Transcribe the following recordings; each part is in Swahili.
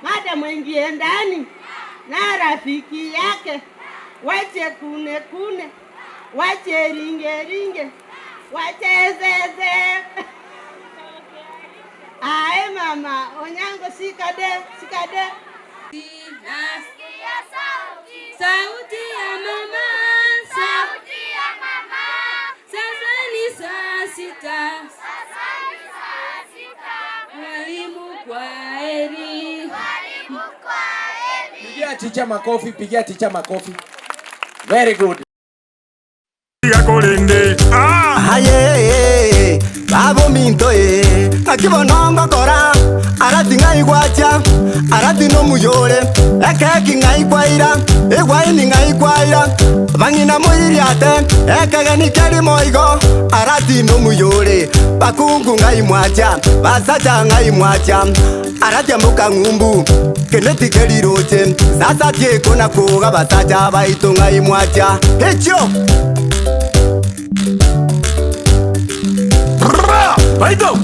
Mada mwingie ndani na rafiki yake, wache kune kune, wache ringe ringe, wache zeze. Ae mama, Onyango sikade, sikade. Nasikia sauti, Sauti ya mama, sauti ya mama. sasa ni saa sita. Sasa ni saa sita. Mwalimu kwaheri. Mwalimu kwaheri. Pigia teacher makofi, pigia teacher makofi. Very good. Aye, babo minto akibonongo kora arati ngai gwacha arati no muyore ekeki ngai kwaira egwai ni ngai kwaira bangina muiri ate ekege ni keri moigo arati no muyore bakungu ngai mwacha basacha ngai mwacha arati ambuka ngumbu keneti keri roche sasa tie kona kuga basacha baito ngai mwacha hecho Baito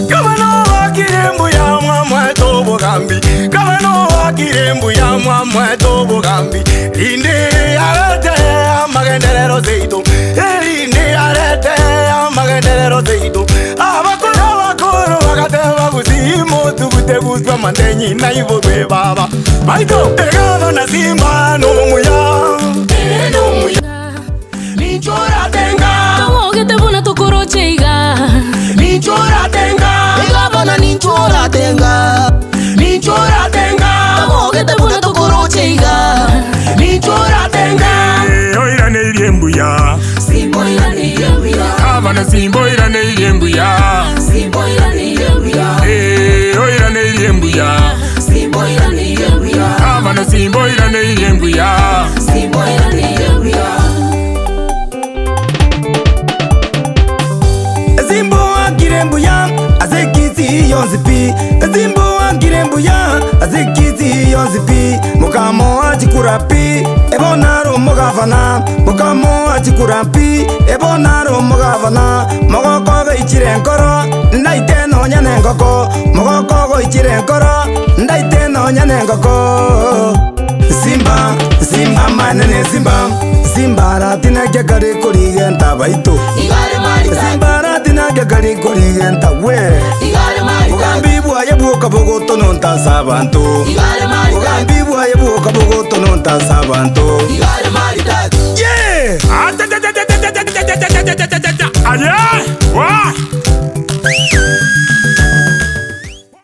Kamano wakirembu ya mwa to bogambi Kamano wakirembu ya mwa to bogambi Inde arete amagenderero zeito Inde arete amagenderero zeito Abakoro wakateba busimo tubute buswa mandenyi na ivobe baba Baito Egava na simba no muya No muya Ninchora tenga Te bona tokoro cheiga. Ninchora tenga Egavana ninchora tenga Ninchora tenga Oge te bona tokoro cheiga. Ninchora tenga Oira ne irembuya Simbo ira ni yembuya. Avana simbo ira ne irembuya Simbo ira ni yembuya. Oira ne irembuya Simbo ira ni yembuya. Avana simbo ira ne irembuya Simbo ira ni yembuya. Zimbo akirembuya azekiti yonzipi Zimbo akirembuya azekiti yonzipi Mukamo achikurapi ebonaro mugavana Mukamo achikurapi ebonaro mugavana Mogokogo ichirenkoro ndaiteno nyanengoko Mogokogo ichirenkoro ndaiteno nyanengoko Simba, Simba manene Simba Simba Arati kekari kurigenta baito Simba Arati kekari kurigenta we Ugambi bwaye buoka bogoto nonta sabanto Ugambi bwaye buoka bogoto nonta sabanto Yeah! Aya! Wa!